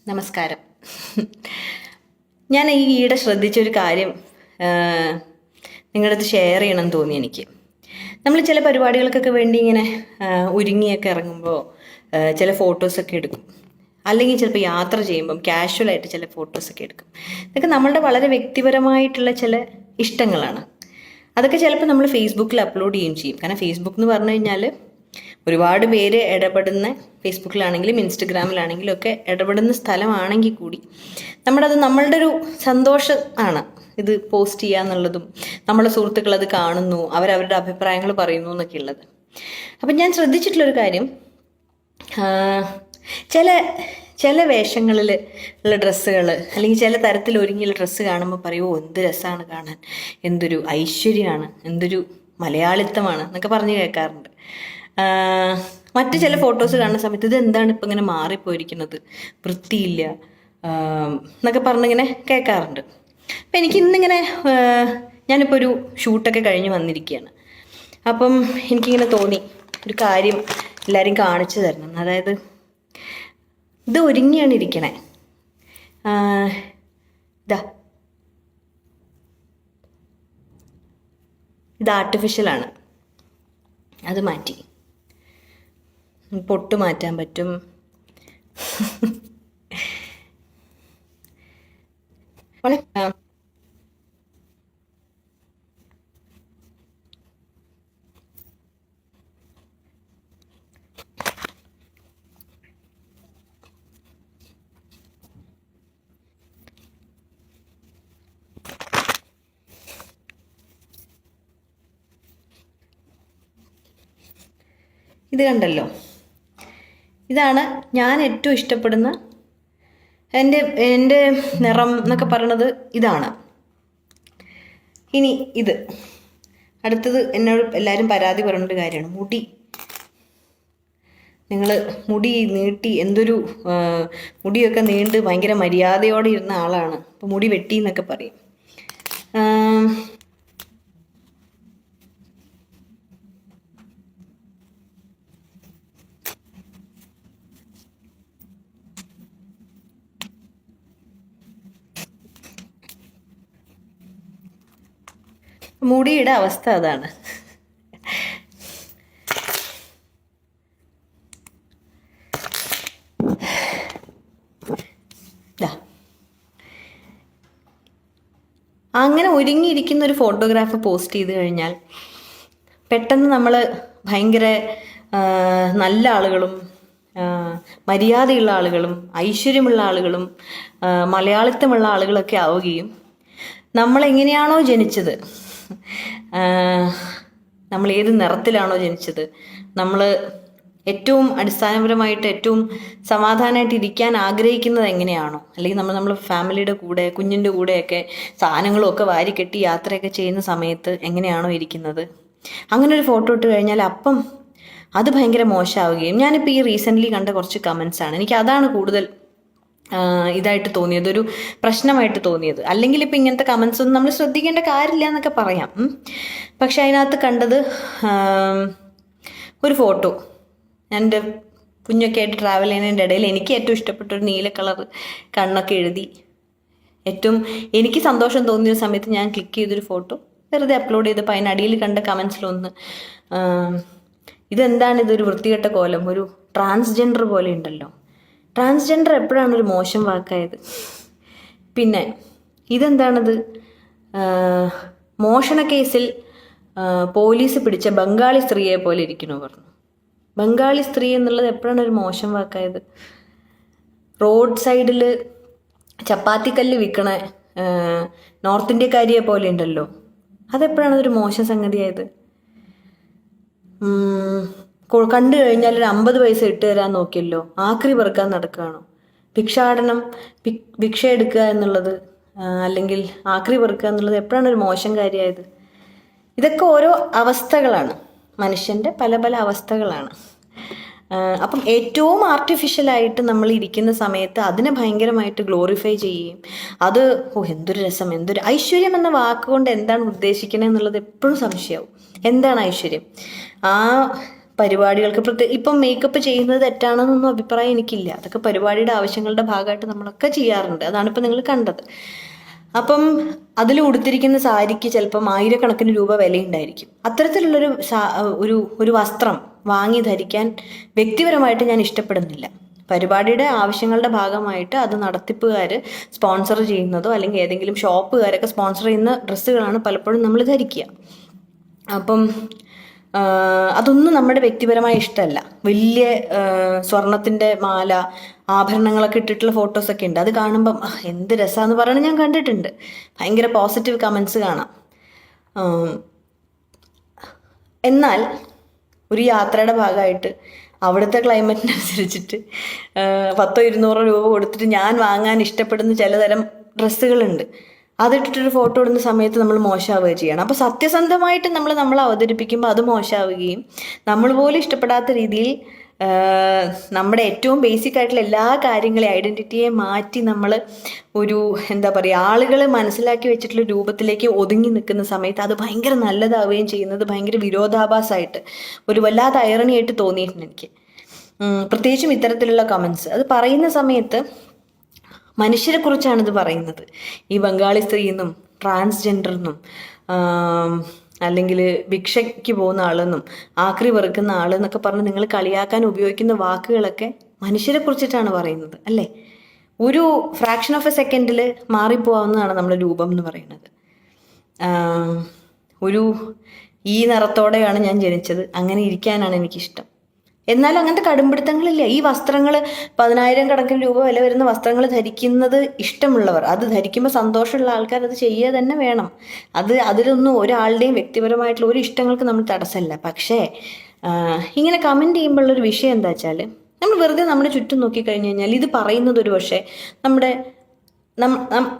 നമസ്കാരം. ഞാൻ ഈയിടെ ശ്രദ്ധിച്ചൊരു കാര്യം നിങ്ങളുടെ അടുത്ത് ഷെയർ ചെയ്യണം തോന്നി എനിക്ക്. നമ്മൾ ചില പരിപാടികൾക്കൊക്കെ വേണ്ടി ഇങ്ങനെ ഒരുങ്ങിയൊക്കെ ഇറങ്ങുമ്പോൾ ചില ഫോട്ടോസൊക്കെ എടുക്കും. അല്ലെങ്കിൽ ചിലപ്പോൾ യാത്ര ചെയ്യുമ്പം കാഷ്വലായിട്ട് ചില ഫോട്ടോസൊക്കെ എടുക്കും. ഇതൊക്കെ നമ്മളുടെ വളരെ വ്യക്തിപരമായിട്ടുള്ള ചില ഇഷ്ടങ്ങളാണ്. അതൊക്കെ ചിലപ്പോൾ നമ്മൾ ഫേസ്ബുക്കിൽ അപ്ലോഡ് ചെയ്യുകയും ചെയ്യും. കാരണം ഫേസ്ബുക്ക് എന്ന് പറഞ്ഞു കഴിഞ്ഞാൽ ഒരുപാട് പേര് ഇടപെടുന്ന, ഫേസ്ബുക്കിലാണെങ്കിലും ഇൻസ്റ്റഗ്രാമിലാണെങ്കിലും ഒക്കെ ഇടപെടുന്ന സ്ഥലമാണെങ്കിൽ കൂടി നമ്മളുടെ ഒരു സന്തോഷം ആണ് ഇത് പോസ്റ്റ് ചെയ്യുക എന്നുള്ളതും, നമ്മളെ സുഹൃത്തുക്കൾ അത് കാണുന്നു, അവരവരുടെ അഭിപ്രായങ്ങൾ പറയുന്നു എന്നൊക്കെ ഉള്ളത്. അപ്പം ഞാൻ ശ്രദ്ധിച്ചിട്ടുള്ളൊരു കാര്യം, ചില വേഷങ്ങളിൽ ഉള്ള ഡ്രസ്സുകൾ അല്ലെങ്കിൽ ചില തരത്തിൽ ഒരുങ്ങിയുള്ള ഡ്രസ്സ് കാണുമ്പോൾ പറയുമോ എന്ത് രസമാണ് കാണാൻ, എന്തൊരു ഐശ്വര്യമാണ്, എന്തൊരു മലയാളിത്തമാണ് എന്നൊക്കെ പറഞ്ഞ് കേൾക്കാറുണ്ട്. മറ്റു ചില ഫോട്ടോസ് കാണുന്ന സമയത്ത് ഇത് എന്താണ് ഇപ്പം ഇങ്ങനെ മാറിപ്പോയിരിക്കുന്നത്, വൃത്തിയില്ല എന്നൊക്കെ പറഞ്ഞിങ്ങനെ കേൾക്കാറുണ്ട്. അപ്പം എനിക്കിന്നിങ്ങനെ ഞാനിപ്പോൾ ഒരു ഷൂട്ടൊക്കെ കഴിഞ്ഞ് വന്നിരിക്കുകയാണ്. അപ്പം എനിക്കിങ്ങനെ തോന്നി ഒരു കാര്യം എല്ലാവരും കാണിച്ചു തരണം. അതായത് ഇത് ഒരുങ്ങിയാണ് ഇരിക്കണേ, ഇത് ആർട്ടിഫിഷ്യലാണ്, അത് മാറ്റി പൊട്ട് മാറ്റാൻ പറ്റും. ഇത് കണ്ടല്ലോ, ഇതാണ് ഞാൻ ഏറ്റവും ഇഷ്ടപ്പെടുന്ന എൻ്റെ നിറം എന്നൊക്കെ പറയണത് ഇതാണ്. ഇനി ഇത് അടുത്തത് എന്നോട് എല്ലാവരും പരാതി പറയുന്നൊരു കാര്യമാണ് മുടി. നിങ്ങൾ മുടി നീട്ടി, എന്തൊരു മുടിയൊക്കെ നീണ്ട് ഭയങ്കര മര്യാദയോടെ ഇരുന്ന ആളാണ്, അപ്പോൾ മുടി വെട്ടി എന്നൊക്കെ പറയും. മുടിയുടെ അവസ്ഥ അതാണ്. അങ്ങനെ ഒരുങ്ങിയിരിക്കുന്ന ഒരു ഫോട്ടോഗ്രാഫ് പോസ്റ്റ് ചെയ്ത് കഴിഞ്ഞാൽ പെട്ടെന്ന് നമ്മൾ ഭയങ്കര നല്ല ആളുകളും മര്യാദയുള്ള ആളുകളും ഐശ്വര്യമുള്ള ആളുകളും മലയാളിത്തമുള്ള ആളുകളൊക്കെ ആവുകയും നമ്മളെങ്ങനെയാണോ ജനിച്ചത്, നമ്മൾ ഏത് നിറത്തിലാണോ ജനിച്ചത്, നമ്മൾ ഏറ്റവും അടിസ്ഥാനപരമായിട്ട് ഏറ്റവും സമാധാനമായിട്ട് ഇരിക്കാൻ ആഗ്രഹിക്കുന്നത് എങ്ങനെയാണോ, അല്ലെങ്കിൽ നമ്മൾ ഫാമിലിയുടെ കൂടെ കുഞ്ഞിൻ്റെ കൂടെയൊക്കെ സാധനങ്ങളും ഒക്കെ വാരിക്കെട്ടി യാത്രയൊക്കെ ചെയ്യുന്ന സമയത്ത് എങ്ങനെയാണോ ഇരിക്കുന്നത്, അങ്ങനെ ഒരു ഫോട്ടോ ഇട്ട് കഴിഞ്ഞാൽ അപ്പം അത് ഭയങ്കര മോശമാവുകയും, ഞാനിപ്പോൾ ഈ റീസെൻ്റ്ലി കണ്ട കുറച്ച് കമൻസാണ് എനിക്ക് അതാണ് കൂടുതൽ ഇതായിട്ട് തോന്നിയത്, ഒരു പ്രശ്നമായിട്ട് തോന്നിയത്. അല്ലെങ്കിൽ ഇപ്പം ഇങ്ങനത്തെ കമൻസ് ഒന്നും നമ്മൾ ശ്രദ്ധിക്കേണ്ട കാര്യമില്ല എന്നൊക്കെ പറയാം. പക്ഷെ അതിനകത്ത് കണ്ടത് ഒരു ഫോട്ടോ, ഞാൻ എൻ്റെ കുഞ്ഞൊക്കെ ആയിട്ട് ട്രാവൽ ചെയ്യുന്നതിൻ്റെ ഇടയിൽ എനിക്ക് ഏറ്റവും ഇഷ്ടപ്പെട്ട ഒരു നീല കളർ കണ്ണൊക്കെ എഴുതി ഏറ്റവും എനിക്ക് സന്തോഷം തോന്നിയ സമയത്ത് ഞാൻ ക്ലിക്ക് ചെയ്തൊരു ഫോട്ടോ വെറുതെ അപ്ലോഡ് ചെയ്തപ്പോൾ അതിനടിയിൽ കണ്ട കമൻസിലൊന്ന്, ഇതെന്താണ് ഇതൊരു വൃത്തികെട്ട കോലം, ഒരു ട്രാൻസ്ജെൻഡർ പോലെ ഉണ്ടല്ലോ. ട്രാൻസ്ജെൻഡർ എപ്പോഴാണ് ഒരു മോശം വാക്കായത്? പിന്നെ ഇതെന്താണത്, മോഷണ കേസിൽ പോലീസ് പിടിച്ച ബംഗാളി സ്ത്രീയെ പോലെ ഇരിക്കണോ പറഞ്ഞു. ബംഗാളി സ്ത്രീ എന്നുള്ളത് എപ്പോഴാണ് ഒരു മോശം വാക്കായത്? റോഡ് സൈഡിൽ ചപ്പാത്തിക്കല്ല് വിൽക്കണ നോർത്ത് ഇന്ത്യക്കാരിയെ പോലെ ഉണ്ടല്ലോ, അതെപ്പോഴാണ് അതൊരു മോശം സംഗതിയായത്? കണ്ടു കഴിഞ്ഞാൽ ഒരു 50 പൈസ ഇട്ട് തരാൻ നോക്കിയല്ലോ, ആക്രി പെറുക്കാൻ നടക്കുകയാണോ? ഭിക്ഷാടനം, ഭിക്ഷ എടുക്കുക എന്നുള്ളത് അല്ലെങ്കിൽ ആക്രി പെറുക്കുക എന്നുള്ളത് എപ്പോഴാണ് ഒരു മോശം കാര്യമായത്? ഇതൊക്കെ ഓരോ അവസ്ഥകളാണ്, മനുഷ്യൻ്റെ പല പല അവസ്ഥകളാണ്. അപ്പം ഏറ്റവും ആർട്ടിഫിഷ്യലായിട്ട് നമ്മൾ ഇരിക്കുന്ന സമയത്ത് അതിനെ ഭയങ്കരമായിട്ട് ഗ്ലോറിഫൈ ചെയ്യുകയും അത് എന്തൊരു രസം, എന്തൊരു ഐശ്വര്യം എന്ന വാക്കുകൊണ്ട് എന്താണ് ഉദ്ദേശിക്കുന്നത് എന്നുള്ളത് എപ്പോഴും സംശയമാവും. എന്താണ് ഐശ്വര്യം? ആ പരിപാടികൾക്ക് ഇപ്പം മേക്കപ്പ് ചെയ്യുന്നത് തെറ്റാണെന്നൊന്നും അഭിപ്രായം എനിക്കില്ല. അതൊക്കെ പരിപാടിയുടെ ആവശ്യങ്ങളുടെ ഭാഗമായിട്ട് നമ്മളൊക്കെ ചെയ്യാറുണ്ട്. അതാണിപ്പോൾ നിങ്ങൾ കണ്ടത്. അപ്പം അതിൽ ഉടുത്തിരിക്കുന്ന സാരിക്ക് ചിലപ്പം 1000കണക്കിന് രൂപ വിലയുണ്ടായിരിക്കും. അത്തരത്തിലുള്ളൊരു ഒരു വസ്ത്രം വാങ്ങി ധരിക്കാൻ വ്യക്തിപരമായിട്ട് ഞാൻ ഇഷ്ടപ്പെടുന്നില്ല. പരിപാടിയുടെ ആവശ്യങ്ങളുടെ ഭാഗമായിട്ട് അത് നടത്തിപ്പുകാർ സ്പോൺസർ ചെയ്യുന്നതോ അല്ലെങ്കിൽ ഏതെങ്കിലും ഷോപ്പുകാരൊക്കെ സ്പോൺസർ ചെയ്യുന്ന ഡ്രസ്സുകളാണ് പലപ്പോഴും നമ്മൾ ധരിക്കുക. അപ്പം അതൊന്നും നമ്മുടെ വ്യക്തിപരമായ ഇഷ്ടമല്ല. വലിയ സ്വർണത്തിൻ്റെ മാല, ആഭരണങ്ങളൊക്കെ ഇട്ടിട്ടുള്ള ഫോട്ടോസൊക്കെ ഉണ്ട്. അത് കാണുമ്പം എന്ത് രസമാണെന്ന് പറയുന്നത് ഞാൻ കണ്ടിട്ടുണ്ട്. ഭയങ്കര പോസിറ്റീവ് കമൻസ് കാണാം. എന്നാൽ ഒരു യാത്രയുടെ ഭാഗമായിട്ട് അവിടുത്തെ ക്ലൈമറ്റിനനുസരിച്ചിട്ട് 100-200 രൂപ കൊടുത്തിട്ട് ഞാൻ വാങ്ങാൻ ഇഷ്ടപ്പെടുന്ന ചിലതരം ഡ്രസ്സുകളുണ്ട്. അതിട്ടിട്ടൊരു ഫോട്ടോ ഇടുന്ന സമയത്ത് നമ്മൾ മോശമാവുകയും ചെയ്യണം. അപ്പോൾ സത്യസന്ധമായിട്ട് നമ്മൾ അവതരിപ്പിക്കുമ്പോൾ അത് മോശമാവുകയും നമ്മൾ പോലും ഇഷ്ടപ്പെടാത്ത രീതിയിൽ നമ്മുടെ ഏറ്റവും ബേസിക് ആയിട്ടുള്ള എല്ലാ കാര്യങ്ങളെയും ഐഡൻറ്റിറ്റിയെ മാറ്റി നമ്മൾ ഒരു എന്താ പറയുക ആളുകൾ മനസ്സിലാക്കി വെച്ചിട്ടുള്ള രൂപത്തിലേക്ക് ഒതുങ്ങി നിൽക്കുന്ന സമയത്ത് അത് ഭയങ്കര നല്ലതാവുകയും ചെയ്യുന്നത് ഭയങ്കര വിരോധാഭാസമായിട്ട് ഒരു വല്ലാത്ത ഐറണിയായിട്ട് തോന്നിയിട്ടുണ്ട് എനിക്ക്. പ്രത്യേകിച്ചും ഇത്തരത്തിലുള്ള കമൻസ് അത് പറയുന്ന സമയത്ത് മനുഷ്യരെ കുറിച്ചാണ് ഇത് പറയുന്നത്. ഈ ബംഗാളി സ്ത്രീ എന്നും ട്രാൻസ്ജെൻഡർ എന്നും അല്ലെങ്കിൽ ഭിക്ഷയ്ക്ക് പോകുന്ന ആളെന്നും ആക്രി വെറുക്കുന്ന ആളെന്നൊക്കെ പറഞ്ഞ് നിങ്ങൾ കളിയാക്കാൻ ഉപയോഗിക്കുന്ന വാക്കുകളൊക്കെ മനുഷ്യരെ കുറിച്ചിട്ടാണ് പറയുന്നത് അല്ലേ? ഒരു ഫ്രാക്ഷൻ ഓഫ് എ സെക്കൻഡിൽ മാറിപ്പോവാവുന്നതാണ് നമ്മുടെ രൂപം എന്ന് പറയുന്നത്. ഈ നിറത്തോടെയാണ് ഞാൻ ജനിച്ചത്, അങ്ങനെ ഇരിക്കാനാണ് എനിക്കിഷ്ടം. എന്നാലും അങ്ങനത്തെ കടുംപിടുത്തങ്ങളില്ല. ഈ വസ്ത്രങ്ങൾ 10,000 കണക്കിന് രൂപ വില വരുന്ന വസ്ത്രങ്ങൾ ധരിക്കുന്നത് ഇഷ്ടമുള്ളവർ, അത് ധരിക്കുമ്പോൾ സന്തോഷമുള്ള ആൾക്കാർ അത് ചെയ്യുക തന്നെ വേണം. അതിലൊന്നും ഒരാളുടെയും വ്യക്തിപരമായിട്ടുള്ള ഒരു ഇഷ്ടങ്ങൾക്ക് നമ്മൾ തടസ്സമല്ല. പക്ഷേ ഇങ്ങനെ കമൻറ്റ് ചെയ്യുമ്പോഴുള്ളൊരു വിഷയം എന്താ വെച്ചാൽ നമ്മൾ വെറുതെ നമ്മുടെ ചുറ്റും നോക്കിക്കഴിഞ്ഞ് കഴിഞ്ഞാൽ ഇത് പറയുന്നത് ഒരു പക്ഷേ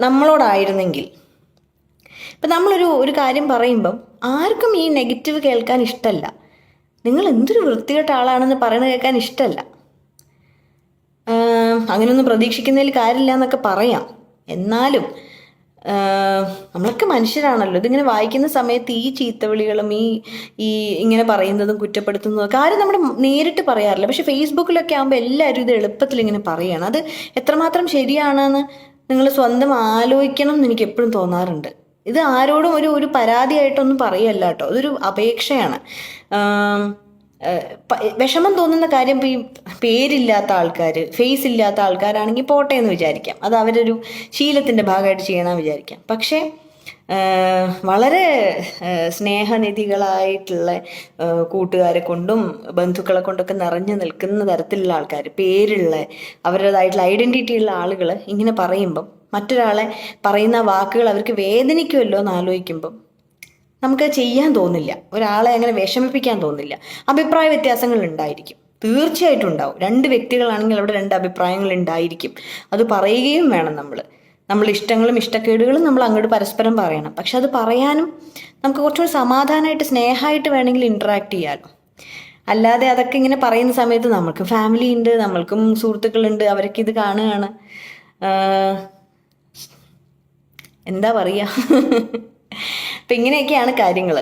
നമ്മളോടായിരുന്നെങ്കിൽ ഇപ്പം ഒരു കാര്യം പറയുമ്പം ആർക്കും ഈ നെഗറ്റീവ് കേൾക്കാൻ ഇഷ്ടമല്ല. നിങ്ങൾ എന്തൊരു വൃത്തികെട്ട ആളാണെന്ന് പറയുന്നത് കേൾക്കാൻ ഇഷ്ടമല്ല. അങ്ങനെയൊന്നും പ്രതീക്ഷിക്കുന്നതിൽ കാര്യമില്ല എന്നൊക്കെ പറയാം. എന്നാലും നമ്മളൊക്കെ മനുഷ്യരാണല്ലോ. ഇതിങ്ങനെ വായിക്കുന്ന സമയത്ത് ഈ ചീത്തവിളികളും ഈ ഇങ്ങനെ പറയുന്നതും കുറ്റപ്പെടുത്തുന്നതും ഒക്കെ ആരും നമ്മുടെ നേരിട്ട് പറയാറില്ല. പക്ഷെ ഫേസ്ബുക്കിലൊക്കെ ആകുമ്പോൾ എല്ലാവരും ഇത് എളുപ്പത്തിൽ ഇങ്ങനെ പറയുകയാണ്. അത് എത്രമാത്രം ശരിയാണെന്ന് നിങ്ങൾ സ്വന്തം ആലോചിക്കണം എന്ന് എനിക്ക് എപ്പോഴും തോന്നാറുണ്ട്. ഇത് ആരോടും ഒരു പരാതിയായിട്ടൊന്നും പറയല്ല കേട്ടോ, അതൊരു അപേക്ഷയാണ്. വിഷമം തോന്നുന്ന കാര്യം ഈ പേരില്ലാത്ത ആൾക്കാർ, ഫേസ് ഇല്ലാത്ത ആൾക്കാരാണെങ്കിൽ പോട്ടെ എന്ന് വിചാരിക്കാം, അത് അവരൊരു ശീലത്തിൻ്റെ ഭാഗമായിട്ട് ചെയ്യണമെന്ന് വിചാരിക്കാം. പക്ഷേ വളരെ സ്നേഹനിധികളായിട്ടുള്ള കൂട്ടുകാരെ കൊണ്ടും ബന്ധുക്കളെ കൊണ്ടൊക്കെ നിറഞ്ഞു നിൽക്കുന്ന തരത്തിലുള്ള ആൾക്കാർ, പേരുള്ള അവരുടേതായിട്ടുള്ള ഐഡൻറ്റിറ്റി ഉള്ള ആളുകൾ ഇങ്ങനെ പറയുമ്പം മറ്റൊരാളെ പറയുന്ന വാക്കുകൾ അവർക്ക് വേദനിക്കുമല്ലോ എന്ന് ആലോചിക്കുമ്പം നമുക്ക് ചെയ്യാൻ തോന്നില്ല. ഒരാളെ അങ്ങനെ വിഷമിപ്പിക്കാൻ തോന്നില്ല. അഭിപ്രായ വ്യത്യാസങ്ങൾ ഉണ്ടായിരിക്കും, തീർച്ചയായിട്ടും ഉണ്ടാവും. 2 വ്യക്തികളാണെങ്കിൽ അവിടെ 2 അഭിപ്രായങ്ങൾ ഉണ്ടായിരിക്കും. അത് പറയുകയും വേണം. നമ്മൾ ഇഷ്ടങ്ങളും ഇഷ്ടക്കേടുകളും നമ്മൾ അങ്ങോട്ട് പരസ്പരം പറയണം. പക്ഷെ അത് പറയാനും നമുക്ക് കുറച്ചുകൂടി സമാധാനമായിട്ട് സ്നേഹമായിട്ട് വേണമെങ്കിൽ ഇൻട്രാക്ട് ചെയ്യാമല്ലോ. അല്ലാതെ അതൊക്കെ ഇങ്ങനെ പറയുന്ന സമയത്ത് നമ്മൾക്ക് ഫാമിലി ഉണ്ട്, നമ്മൾക്കും സുഹൃത്തുക്കളുണ്ട്, അവരൊക്കെ ഇത് കാണുകയാണ്. എന്താ പറയുക, അപ്പം ഇങ്ങനെയൊക്കെയാണ് കാര്യങ്ങൾ.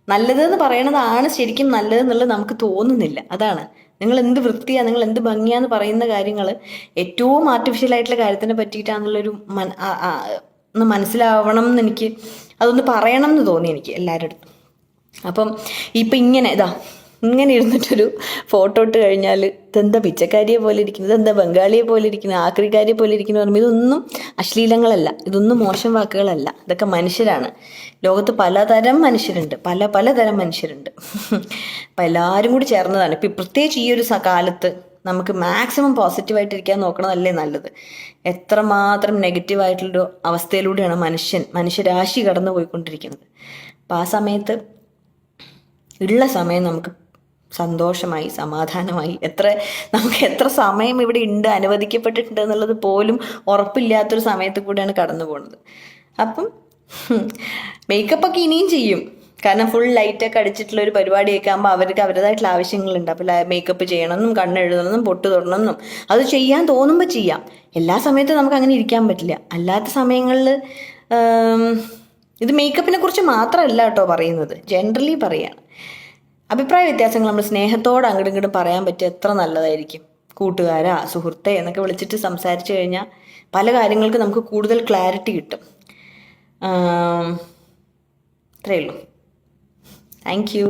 നല്ലതെന്ന് പറയണതാണ് ശരിക്കും നല്ലതെന്നുള്ളത് നമുക്ക് തോന്നുന്നില്ല. അതാണ്, നിങ്ങൾ എന്ത് വൃത്തിയാണ്, നിങ്ങൾ എന്ത് ഭംഗിയാന്ന് പറയുന്ന കാര്യങ്ങൾ ഏറ്റവും ആർട്ടിഫിഷ്യലായിട്ടുള്ള കാര്യത്തിനെ പറ്റിയിട്ടാണെന്നുള്ളൊരു ഒന്ന് മനസ്സിലാവണം എന്ന് എനിക്ക്, അതൊന്ന് പറയണം എന്ന് തോന്നി എനിക്ക് എല്ലാവരുടെ അടുത്തും. അപ്പം ഇപ്പം ഇങ്ങനെ ഇരുന്നിട്ടൊരു ഫോട്ടോ ഇട്ട് കഴിഞ്ഞാൽ ഇതെന്താ പിച്ചക്കാരിയെ പോലെ ഇരിക്കുന്നത്, ഇതെന്താ ബംഗാളിയെ പോലെ ഇരിക്കുന്നത്, ആക്രിക്കാരിയെ പോലെ ഇരിക്കുന്നത് പറയുമ്പോൾ ഇതൊന്നും അശ്ലീലങ്ങളല്ല, ഇതൊന്നും മോശം വാക്കുകളല്ല, ഇതൊക്കെ മനുഷ്യരാണ്. ലോകത്ത് പലതരം മനുഷ്യരുണ്ട്, പലതരം മനുഷ്യരുണ്ട്. അപ്പം എല്ലാവരും കൂടി ചേർന്നതാണ്. ഇപ്പം പ്രത്യേകിച്ച് ഈ ഒരു കാലത്ത് നമുക്ക് മാക്സിമം പോസിറ്റീവായിട്ടിരിക്കാൻ നോക്കണതല്ലേ നല്ലത്. എത്രമാത്രം നെഗറ്റീവായിട്ടുള്ളൊരു അവസ്ഥയിലൂടെയാണ് മനുഷ്യരാശി കടന്നു പോയിക്കൊണ്ടിരിക്കുന്നത്. അപ്പം ആ സമയത്ത് ഉള്ള സമയം നമുക്ക് സന്തോഷമായി സമാധാനമായി നമുക്ക് എത്ര സമയം ഇവിടെ ഉണ്ട്, അനുവദിക്കപ്പെട്ടിട്ടുണ്ട് എന്നുള്ളത് പോലും ഉറപ്പില്ലാത്തൊരു സമയത്ത് കൂടെയാണ് കടന്നു പോകുന്നത്. അപ്പം മേക്കപ്പൊക്കെ ഇനിയും ചെയ്യും, കാരണം ഫുൾ ലൈറ്റൊക്കെ അടിച്ചിട്ടുള്ള ഒരു പരിപാടിയൊക്കെ ആകുമ്പോൾ അവർക്ക് അവരുടേതായിട്ടുള്ള ആവശ്യങ്ങളുണ്ട്. അപ്പോൾ മേക്കപ്പ് ചെയ്യണമെന്നും കണ്ണെഴുതണമെന്നും പൊട്ട് തൊടണമെന്നും അത് ചെയ്യാൻ തോന്നുമ്പോൾ ചെയ്യാം. എല്ലാ സമയത്തും നമുക്ക് അങ്ങനെ ഇരിക്കാൻ പറ്റില്ല. അല്ലാത്ത സമയങ്ങളിൽ ഇത് മേക്കപ്പിനെ കുറിച്ച് മാത്രമല്ല കേട്ടോ പറയുന്നത്, ജനറലി പറയാണ്. അഭിപ്രായ വ്യത്യാസങ്ങൾ നമ്മൾ സ്നേഹത്തോടെ അങ്ങോട്ടും ഇങ്ങോട്ടും പറയാൻ പറ്റിയ എത്ര നല്ലതായിരിക്കും. കൂട്ടുകാരാ, സുഹൃത്തെ എന്നൊക്കെ വിളിച്ചിട്ട് സംസാരിച്ചു കഴിഞ്ഞാൽ പല കാര്യങ്ങൾക്ക് നമുക്ക് കൂടുതൽ ക്ലാരിറ്റി കിട്ടും. അത്രയേ ഉള്ളൂ. Thank you.